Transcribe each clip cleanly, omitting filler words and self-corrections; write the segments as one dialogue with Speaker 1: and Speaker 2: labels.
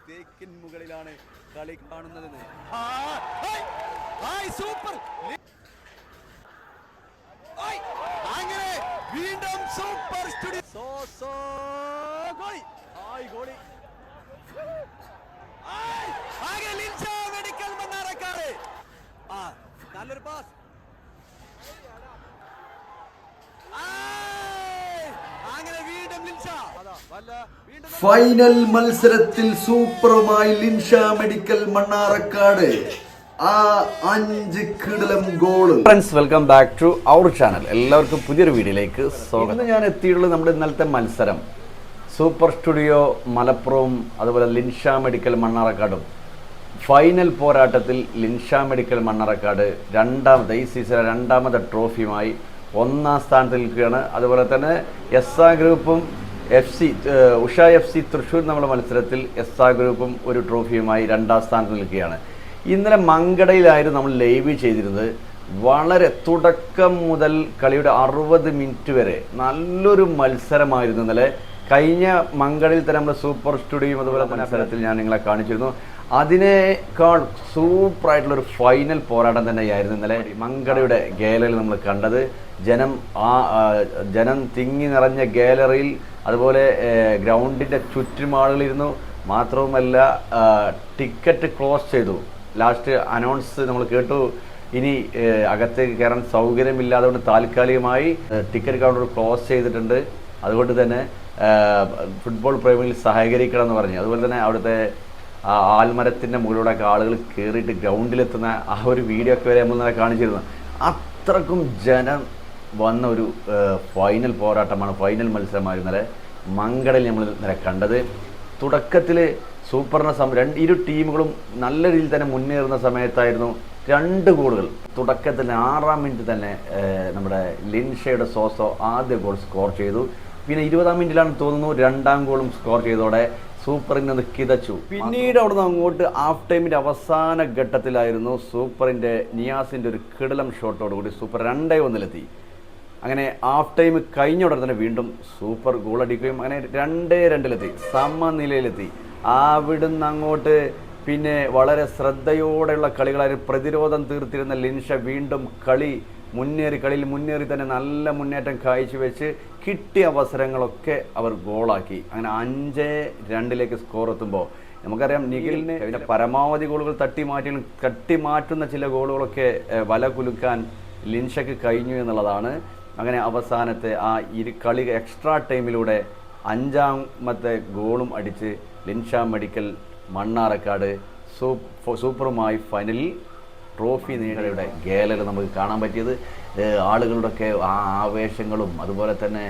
Speaker 1: തേക്കിൻ മുകളിലാണ് കളി കാണുന്നതെന്ന്.
Speaker 2: സൂപ്പർ അങ്ങനെ വീണ്ടും super studio
Speaker 1: goalie
Speaker 2: medical Mannarkkad
Speaker 1: നല്ലൊരു പാസ്.
Speaker 2: അങ്ങനെ വീണ്ടും
Speaker 3: ഫൈനൽ മത്സരത്തിൽ സൂപ്പറുമായി ലിൻഷ മെഡിക്കൽ മണ്ണാർക്കാട് ആ 5 കിടിലം goal.
Speaker 4: Friends, welcome back to our channel. എല്ലാവർക്കും പുതിയൊരു വീഡിയോയിലേക്ക് സ്വാഗതം. ഇന്ന് ഞാൻ എത്തിയിട്ടുള്ളത് നമ്മുടെ ഇന്നലത്തെ മത്സരം സൂപ്പർ സ്റ്റുഡിയോ മലപ്പുറവും അതുപോലെ ലിൻഷ മെഡിക്കൽ മണ്ണാർക്കാടും ഫൈനൽ പോരാട്ടത്തിൽ ലിൻഷ മെഡിക്കൽ മണ്ണാർക്കാട് ഈ സീസണിലെ രണ്ടാമത്തെ ട്രോഫിയുമായി 1ാം സ്ഥാനത്ത് നിൽക്കുകയാണ്. അതുപോലെ തന്നെ എസ് ആ ഗ്രൂപ്പും ഉഷ FC തൃശ്ശൂർ നമ്മുടെ മത്സരത്തിൽ എസ് ആ ഗ്രൂപ്പും ഒരു ട്രോഫിയുമായി 2ാം സ്ഥാനത്ത് നിൽക്കുകയാണ്. ഇന്നലെ മങ്കടയിലായിരുന്നു നമ്മൾ ലൈവ് ചെയ്തിരുന്നത്. വളരെ തുടക്കം മുതൽ കളിയുടെ 60 മിനിറ്റ് വരെ നല്ലൊരു മത്സരമായിരുന്നു ഇന്നലെ. കഴിഞ്ഞ മങ്കടയിൽ തന്നെ നമ്മൾ സൂപ്പർ സ്റ്റുഡിയോയും അതുപോലെ മത്സരത്തിൽ ഞാൻ നിങ്ങളെ കാണിച്ചിരുന്നു. അതിനേക്കാൾ സൂപ്പറായിട്ടുള്ളൊരു ഫൈനൽ പോരാട്ടം തന്നെയായിരുന്നു ഇന്നലെ മങ്കടയുടെ ഗാലറിയിൽ നമ്മൾ കണ്ടത്. ജനം തിങ്ങി നിറഞ്ഞ ഗാലറിയിൽ, അതുപോലെ ഗ്രൗണ്ടിൻ്റെ ചുറ്റും ആളുകളിരുന്നു. മാത്രവുമല്ല ടിക്കറ്റ് ക്ലോസ് ചെയ്തു. ലാസ്റ്റ് അനൗൺസ് നമ്മൾ കേട്ടു, ഇനി അകത്തേക്ക് കയറാൻ സൗകര്യമില്ലാതെ കൊണ്ട് താൽക്കാലികമായി ടിക്കറ്റ് കൗണ്ടർ ക്ലോസ് ചെയ്തിട്ടുണ്ട്. അതുകൊണ്ട് തന്നെ ഫുട്ബോൾ പ്രേമികൾ സഹകരിക്കണം എന്ന് പറഞ്ഞു. അതുപോലെ തന്നെ അവിടുത്തെ ആൽമരത്തിൻ്റെ മുകളിലൂടെയൊക്കെ ആളുകൾ കയറിയിട്ട് ഗ്രൗണ്ടിലെത്തുന്ന ആ ഒരു വീഡിയോ ഒക്കെ വരെ നമ്മൾ കാണിച്ചിരുന്നു. അത്രക്കും ജനം വന്ന ഒരു ഫൈനൽ പോരാട്ടമാണ്, ഫൈനൽ മത്സരമായിരുന്നല്ലേ മങ്കടയിൽ നമ്മൾ ഇന്നലെ കണ്ടത്. തുടക്കത്തിൽ സൂപ്പറിനെ ഇരു ടീമുകളും നല്ല രീതിയിൽ തന്നെ മുന്നേറുന്ന സമയത്തായിരുന്നു 2 ഗോളുകൾ. തുടക്കത്തിൽ 6ാം മിനിറ്റ് തന്നെ നമ്മുടെ ലിൻഷയുടെ സോസോ ആദ്യ ഗോൾ സ്കോർ ചെയ്തു. പിന്നെ 20ാം മിനിറ്റിലാണ് തോന്നുന്നു 2ാം ഗോളും സ്കോർ ചെയ്തതോടെ സൂപ്പറിനെ ഒന്ന് കിതച്ചു. പിന്നീട് അവിടുന്ന് അങ്ങോട്ട് ഹാഫ് ടൈമിൻ്റെ അവസാന ഘട്ടത്തിലായിരുന്നു സൂപ്പറിൻ്റെ നിയാസിൻ്റെ ഒരു കിടലം ഷോട്ടോടുകൂടി സൂപ്പർ 2-1 അങ്ങനെ ഹാഫ് ടൈം കഴിഞ്ഞ ഉടനെ തന്നെ വീണ്ടും സൂപ്പർ ഗോൾ അടിക്കുകയും അങ്ങനെ 2-2 സമനിലയിലെത്തി. അവിടുന്ന് അങ്ങോട്ട് പിന്നെ വളരെ ശ്രദ്ധയോടെയുള്ള കളികളായിരുന്നു. പ്രതിരോധം തീർത്തിരുന്ന ലിൻഷ വീണ്ടും കളിയിൽ മുന്നേറി തന്നെ നല്ല മുന്നേറ്റം കാഴ്ചവെച്ച് കിട്ടിയ അവസരങ്ങളൊക്കെ അവർ ഗോളാക്കി. അങ്ങനെ 5-2 സ്കോർ എത്തുമ്പോൾ നമുക്കറിയാം നിഖിലിന് പിന്നെ പരമാവധി ഗോളുകൾ തട്ടിമാറ്റുന്ന ചില ഗോളുകളൊക്കെ വല കുലുക്കാൻ ലിൻഷയ്ക്ക് കഴിഞ്ഞു എന്നുള്ളതാണ്. അങ്ങനെ അവസാനത്തെ ആ കളി എക്സ്ട്രാ ടൈമിലൂടെ 5ാമത്തെ ഗോളും അടിച്ച് ലിൻഷ മെഡിക്കൽ മണ്ണാർക്കാട് സൂപ്പറുമായി ഫൈനലിൽ ട്രോഫി നേടിയുടെ ഗാലറി നമുക്ക് കാണാൻ പറ്റിയത്. ആളുകളുടെയൊക്കെ ആ ആവേശങ്ങളും അതുപോലെ തന്നെ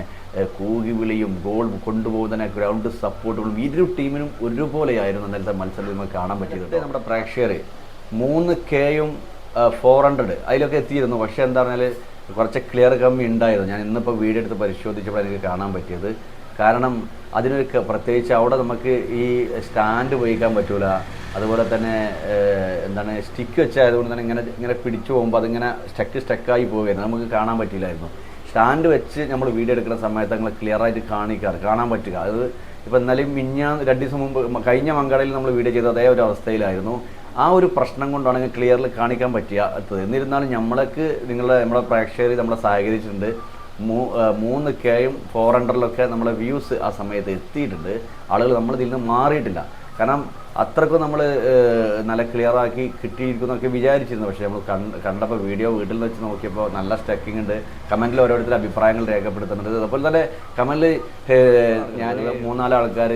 Speaker 4: കൂകിവിളിയും ഗോൾ കൊണ്ടുപോകുന്ന ഗ്രൗണ്ട് സപ്പോർട്ടുകളും ഇരു ടീമിനും ഒരുപോലെയായിരുന്നു ഇന്നലത്തെ മത്സരത്തിൽ നമുക്ക് കാണാൻ പറ്റിയത്. നമ്മുടെ പ്രേക്ഷകർ 3Kയും 400 അതിലൊക്കെ എത്തിയിരുന്നു. പക്ഷേ എന്താ പറഞ്ഞാൽ കുറച്ച് ക്ലിയർ കമ്മി ഉണ്ടായിരുന്നു. ഞാൻ ഇന്നിപ്പോൾ വീഡിയോ എടുത്ത് പരിശോധിച്ചപ്പോൾ എനിക്ക് കാണാൻ പറ്റിയത്. കാരണം അതിനൊരു പ്രത്യേകിച്ച് അവിടെ നമുക്ക് ഈ സ്റ്റാൻഡ് ഉപയോഗിക്കാൻ പറ്റൂല. അതുപോലെ തന്നെ സ്റ്റിക്ക് വെച്ചായതുകൊണ്ട് തന്നെ ഇങ്ങനെ പിടിച്ചു പോകുമ്പോൾ അതിങ്ങനെ സ്റ്റക്കായി പോവുകയായിരുന്നു. നമുക്ക് കാണാൻ പറ്റില്ലായിരുന്നു. സ്റ്റാൻഡ് വെച്ച് നമ്മൾ വീഡിയോ എടുക്കുന്ന സമയത്ത് നിങ്ങൾ ക്ലിയറായിട്ട് കാണാൻ പറ്റുക. അത് ഇപ്പോൾ എന്നാലും 2 ദിവസം മുമ്പ് കഴിഞ്ഞ മങ്കടയിൽ നമ്മൾ വീഡിയോ ചെയ്തത് അതേ ഒരു അവസ്ഥയിലായിരുന്നു. ആ ഒരു പ്രശ്നം കൊണ്ടാണെങ്കിൽ ക്ലിയറിൽ കാണിക്കാൻ പറ്റാത്തത്. എന്നിരുന്നാലും നമ്മളെ പ്രേക്ഷകർ നമ്മളെ സഹകരിച്ചിട്ടുണ്ട്. 3Kയും 400 നമ്മളെ വ്യൂസ് ആ സമയത്ത് എത്തിയിട്ടുണ്ട്. ആളുകൾ നമ്മളിതിൽ നിന്ന് മാറിയിട്ടില്ല. കാരണം അത്രക്കും നമ്മൾ നല്ല ക്ലിയറാക്കി കിട്ടിയിരിക്കുന്നൊക്കെ വിചാരിച്ചിരുന്നു. പക്ഷേ നമ്മൾ കണ്ടപ്പോൾ വീഡിയോ വീട്ടിൽ നിന്ന് വെച്ച് നോക്കിയപ്പോൾ നല്ല സ്റ്റക്കിംഗ് ഉണ്ട്. കമൻറ്റിൽ ഓരോരുത്തരുടെ അഭിപ്രായങ്ങൾ രേഖപ്പെടുത്തുന്നുണ്ട്. അതുപോലെ തന്നെ കമൻറ്റിൽ ഞാൻ 3-4 ആൾക്കാർ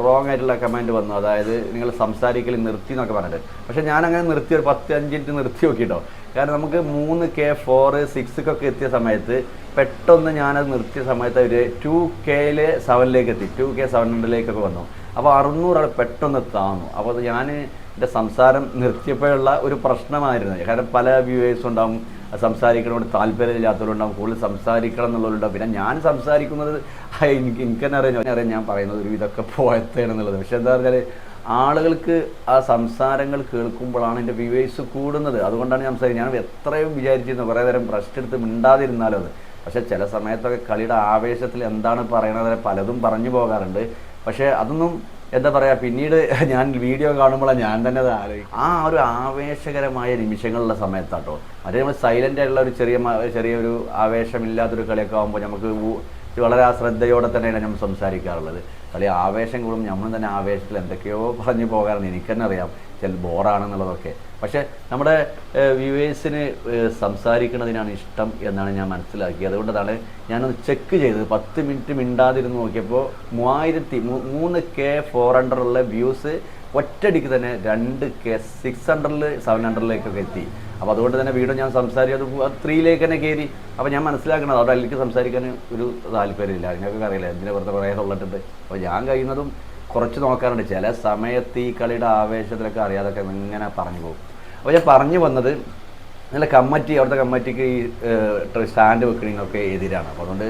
Speaker 4: റോങ് ആയിട്ടുള്ള കമൻറ്റ് വന്നു. അതായത് നിങ്ങൾ സംസാരിക്കൽ നിർത്തി എന്നൊക്കെ പറഞ്ഞിട്ട്. പക്ഷേ ഞാനങ്ങനെ നിർത്തി ഒരു 10-5 മിനിറ്റ് നിർത്തി നോക്കിയിട്ടോ. കാരണം നമുക്ക് 3K 4 6 എത്തിയ സമയത്ത് പെട്ടെന്ന് ഞാനത് നിർത്തിയ സമയത്ത് ഒരു 2K 7 എത്തി. 2K 700 വന്നു. അപ്പോൾ 600 പെട്ടെന്ന് താന്നു. അപ്പോൾ അത് ഞാൻ എൻ്റെ സംസാരം നിർത്തിയപ്പോഴുള്ള ഒരു പ്രശ്നമായിരുന്നു. കാരണം പല വ്യൂവേഴ്സും ഉണ്ടാവും, സംസാരിക്കണോട് താല്പര്യമില്ലാത്തവരുണ്ടാവും, കൂടുതൽ സംസാരിക്കണം എന്നുള്ളവരുണ്ടാവും. പിന്നെ ഞാൻ സംസാരിക്കുന്നത് എനിക്ക് തന്നെ അറിയാം ഞാൻ പറയുന്നത് ഒരു ഇതൊക്കെ പോയത്തേണെന്നുള്ളത്. പക്ഷെ എന്താ പറഞ്ഞാൽ ആളുകൾക്ക് ആ സംസാരങ്ങൾ കേൾക്കുമ്പോഴാണ് എൻ്റെ വ്യൂവേഴ്സ് കൂടുന്നത്. അതുകൊണ്ടാണ് ഞാൻ സംസാരിക്കുന്നത്. ഞാൻ എത്രയും വിചാരിച്ചിരുന്നു കുറേ നേരം റെസ്റ്റ് എടുത്ത് മിണ്ടാതിരുന്നാലോ അത്. പക്ഷേ ചില സമയത്തൊക്കെ കളിയുടെ ആവേശത്തിൽ എന്താണ് പറയണത് പലതും പറഞ്ഞു പോകാറുണ്ട്. പക്ഷേ അതൊന്നും എന്താ പറയുക, പിന്നീട് ഞാൻ വീഡിയോ കാണുമ്പോഴാണ് ഞാൻ തന്നെ അത് ആലോചിക്കും. ആ ഒരു ആവേശകരമായ നിമിഷങ്ങളുള്ള സമയത്താട്ടോ. മറ്റേ നമ്മൾ സൈലൻ്റ് ആയിട്ടുള്ള ഒരു ചെറിയൊരു ആവേശമില്ലാത്തൊരു കളിയൊക്കെ ആകുമ്പോൾ നമുക്ക് വളരെ ആ ശ്രദ്ധയോടെ തന്നെയാണ് നമ്മൾ സംസാരിക്കാറുള്ളത്. കളി ആവേശം കൂടും, നമ്മൾ തന്നെ ആവേശത്തിൽ എന്തൊക്കെയോ പറഞ്ഞു പോകാറുണ്ട്. എനിക്ക് തന്നെ അറിയാം ചില ബോറാണെന്നുള്ളതൊക്കെ. പക്ഷേ നമ്മുടെ വ്യൂവേഴ്സിന് സംസാരിക്കുന്നതിനാണ് ഇഷ്ടം എന്നാണ് ഞാൻ മനസ്സിലാക്കിയത്. അതുകൊണ്ടാണ് ഞാനൊന്ന് ചെക്ക് ചെയ്തത്. 10 മിനിറ്റ് മിണ്ടാതിരുന്ന് നോക്കിയപ്പോൾ 3K 400 വ്യൂസ് ഒറ്റയടിക്ക് തന്നെ 2K 600 700 എത്തി. അപ്പോൾ അതുകൊണ്ട് തന്നെ വീണ്ടും ഞാൻ സംസാരിച്ചത് 3 തന്നെ കയറി. അപ്പോൾ ഞാൻ മനസ്സിലാക്കണം അവിടെ അതിലേക്ക് സംസാരിക്കാൻ ഒരു താല്പര്യമില്ല. അതിനൊക്കെ അറിയില്ല, എന്തിനെ വെറുതെ കുറേ തൊള്ളിട്ടുണ്ട്. അപ്പോൾ ഞാൻ കഴിയുന്നതും കുറച്ച് നോക്കാറുണ്ട്. ചില സമയത്ത് ഈ കളിയുടെ ആവേശത്തിലൊക്കെ അറിയാതൊക്കെ ഇങ്ങനെ പറഞ്ഞു പോകും. അപ്പോൾ ഞാൻ പറഞ്ഞു വന്നത്, നല്ല അവിടുത്തെ കമ്മിറ്റിക്ക് ഈ സ്റ്റാൻഡ് വെക്കണൊക്കെ എതിരാണ്. അപ്പോൾ അതുകൊണ്ട്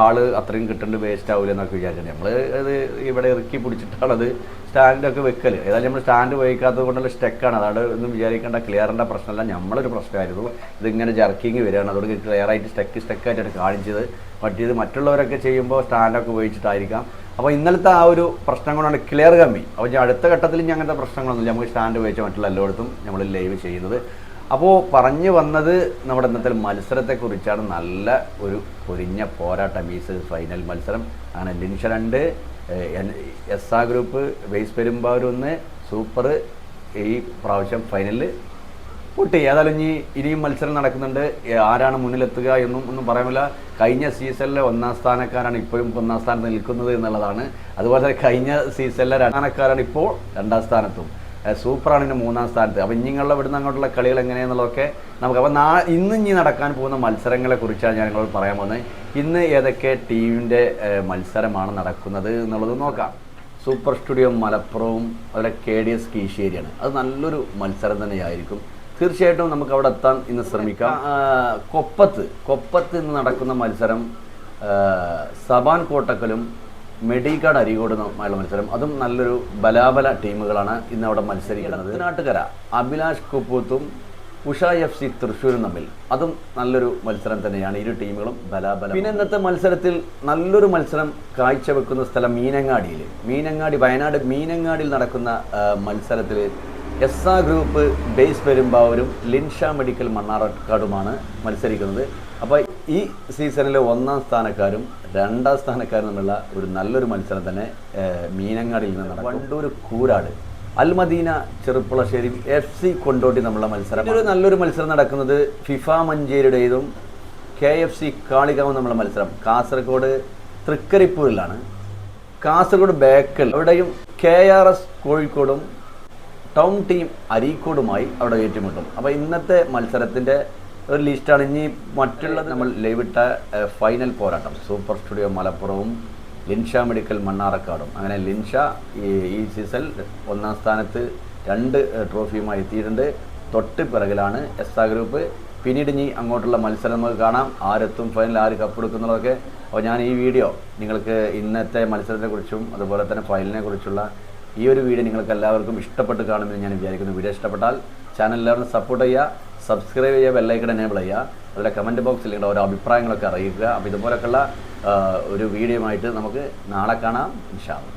Speaker 4: ആള് അത്രയും കിട്ടുന്നുണ്ട്, വേസ്റ്റ് ആവില്ല എന്നൊക്കെ വിചാരിച്ചിട്ടുണ്ട്. നമ്മൾ അത് ഇവിടെ ഇറക്കി പിടിച്ചിട്ടാണത് സ്റ്റാൻഡൊക്കെ വെക്കൽ. ഏതായാലും നമ്മൾ സ്റ്റാൻഡ് ഉപയോഗിക്കാത്തത് കൊണ്ടുള്ള സ്റ്റെക്കാണ്. അതാണ് ഒന്നും വിചാരിക്കേണ്ട, ക്ലിയറിൻ്റെ പ്രശ്നമല്ല, നമ്മളൊരു പ്രശ്നമായിരുന്നു. ഇതിങ്ങനെ ജർക്കിങ് വരികയാണ്. അതുകൊണ്ട് ക്ലിയറായിട്ട് സ്റ്റെക്കായിട്ടാണ് കാണിച്ചത്. മറ്റുള്ളവരൊക്കെ ചെയ്യുമ്പോൾ സ്റ്റാൻഡൊക്കെ ഉപയോഗിച്ചിട്ടായിരിക്കാം. അപ്പോൾ ഇന്നലത്തെ ആ ഒരു പ്രശ്നം കൊണ്ടാണ് ക്ലിയർ കമ്മി. അപ്പോൾ അടുത്ത ഘട്ടത്തിൽ ഇനി അങ്ങനത്തെ പ്രശ്നങ്ങളൊന്നുമില്ല. നമുക്ക് സ്റ്റാൻഡ് ഉപയോഗിച്ച് മറ്റുള്ള എല്ലായിടത്തും നമ്മൾ ലൈവ് ചെയ്യുന്നത്. അപ്പോൾ പറഞ്ഞു വന്നത് നമ്മുടെ ഇന്നത്തെ മത്സരത്തെക്കുറിച്ചാണ്. നല്ല ഒരു പൊരിഞ്ഞ പോരാട്ടം ഈ ഫൈനൽ മത്സരം ആണ്. Linsha 2, SA group base Perumbavoor 1, super ഈ പ്രാവശ്യം ഫൈനലിൽ പൊട്ടി. ഏതായാലും ഇനിയും മത്സരം നടക്കുന്നുണ്ട്. ആരാണ് മുന്നിലെത്തുക ഒന്നും പറയാമില്ല. കഴിഞ്ഞ സീസണിലെ 1ാം സ്ഥാനക്കാരാണ് ഇപ്പോഴും 1ാം സ്ഥാനത്ത് നിൽക്കുന്നത് എന്നുള്ളതാണ്. അതുപോലെ തന്നെ കഴിഞ്ഞ സീസണിലെ 2ാം സ്ഥാനക്കാരാണ് ഇപ്പോൾ 2ാം സ്ഥാനത്തും. സൂപ്പറാണ് ഇന്ന് 3ാം സ്ഥാനത്ത്. അപ്പോൾ ഇനിയുള്ള ഇവിടുന്ന് അങ്ങോട്ടുള്ള കളികൾ എങ്ങനെയാണെന്നുള്ളതൊക്കെ നമുക്ക്. അപ്പോൾ ഇന്ന് നടക്കാൻ പോകുന്ന മത്സരങ്ങളെക്കുറിച്ചാണ് ഞാൻ നിങ്ങളോട് പറയാൻ പോകുന്നത്. ഇന്ന് ഏതൊക്കെ ടീമിൻ്റെ മത്സരമാണ് നടക്കുന്നത് എന്നുള്ളത് നോക്കാം. സൂപ്പർ സ്റ്റുഡിയോ മലപ്പുറവും അതുപോലെ KDS കീശേരിയാണ്. അത് നല്ലൊരു മത്സരം തന്നെയായിരിക്കും. തീർച്ചയായിട്ടും നമുക്ക് അവിടെ എത്താൻ ഇന്ന് ശ്രമിക്കാം. കൊപ്പത്ത് ഇന്ന് നടക്കുന്ന മത്സരം സബാൻ കോട്ടക്കലും മെഡിക്കാട് അരീക്കോടുമായുള്ള മത്സരം. അതും നല്ലൊരു ബലാബല ടീമുകളാണ് ഇന്ന് അവിടെ മത്സരിക്കുന്നത്. നാട്ടുകര അഭിലാഷ് കുപ്പൂത്തും ഉഷ FC തൃശ്ശൂരും തമ്മിൽ, അതും നല്ലൊരു മത്സരം തന്നെയാണ്. ഇരു ടീമുകളും ബലാബല. പിന്നെ ഇന്നത്തെ മത്സരത്തിൽ നല്ലൊരു മത്സരം കാഴ്ചവെക്കുന്ന സ്ഥലം വയനാട് മീനങ്ങാടിയിൽ നടക്കുന്ന മത്സരത്തിൽ SA ഗ്രൂപ്പ് ബേസ് പെരുമ്പാവൂരും ലിൻഷ മെഡിക്കൽ മണ്ണാർക്കാടുമാണ് മത്സരിക്കുന്നത്. അപ്പോൾ ഈ സീസണിലെ 1ാം സ്ഥാനക്കാരും 2ാം സ്ഥാനക്കാരും തമ്മിലുള്ള ഒരു നല്ലൊരു മത്സരം തന്നെ മീനങ്ങാടിയിൽ നിന്ന് നടക്കും. വണ്ടൂർ കൂരാട് അൽമദീന ചെറുപ്പുളശ്ശേരി FC കൊണ്ടോട്ടി തമ്മിലുള്ള മത്സരം. ഒരു നല്ലൊരു മത്സരം നടക്കുന്നത് ഫിഫ മഞ്ചേരിയുടേതും KFC കാളികാവും തമ്മിലുള്ള മത്സരം കാസർഗോഡ് തൃക്കരിപ്പൂരിലാണ്. കാസർഗോഡ് ബേക്കൽ അവിടെയും KRS കോഴിക്കോടും ടൗൺ ടീം അരീക്കോടുമായി അവിടെ ഏറ്റുമുട്ടും. അപ്പോൾ ഇന്നത്തെ മത്സരത്തിൻ്റെ ഒരു ലിസ്റ്റാണ്. ഇനി മറ്റുള്ളത് നമ്മൾ ലൈവിട്ട ഫൈനൽ പോരാട്ടം സൂപ്പർ സ്റ്റുഡിയോ മലപ്പുറവും ലിൻഷ മെഡിക്കൽ മണ്ണാർക്കാടും. അങ്ങനെ ലിൻഷ ഈ സീസണിൽ 1ാം സ്ഥാനത്ത് 2 ട്രോഫിയുമായി എത്തിയിട്ടുണ്ട്. തൊട്ട് പിറകിലാണ് SA ഗ്രൂപ്പ്. പിന്നീട് ഇനി അങ്ങോട്ടുള്ള മത്സരം നമുക്ക് കാണാം. ആരെത്തും ഫൈനൽ, ആര് കപ്പെടുക്കുന്നതൊക്കെ. അപ്പോൾ ഞാൻ ഈ വീഡിയോ നിങ്ങൾക്ക് ഇന്നത്തെ മത്സരത്തെക്കുറിച്ചും അതുപോലെ തന്നെ ഫൈനലിനെ കുറിച്ചുള്ള ഈ ഒരു വീഡിയോ നിങ്ങൾക്ക് എല്ലാവർക്കും ഇഷ്ടപ്പെട്ട് കാണുമെന്ന് ഞാൻ വിചാരിക്കുന്നു. വീഡിയോ ഇഷ്ടപ്പെട്ടാൽ ചാനൽ എല്ലാവരും സപ്പോർട്ട് ചെയ്യുക, സബ്സ്ക്രൈബ് ചെയ്യുക, ബെല്ലൈക്കൺ എനേബിൾ ചെയ്യുക. അതുപോലെ കമൻറ്റ് ബോക്സിൽ നിങ്ങളുടെ ഓരോ അഭിപ്രായങ്ങളൊക്കെ അറിയിക്കുക. അപ്പോൾ ഇതുപോലൊക്കെയുള്ള ഒരു വീഡിയോ ആയിട്ട് നമുക്ക് നാളെ കാണാം ഇൻഷാ അല്ലാഹ്.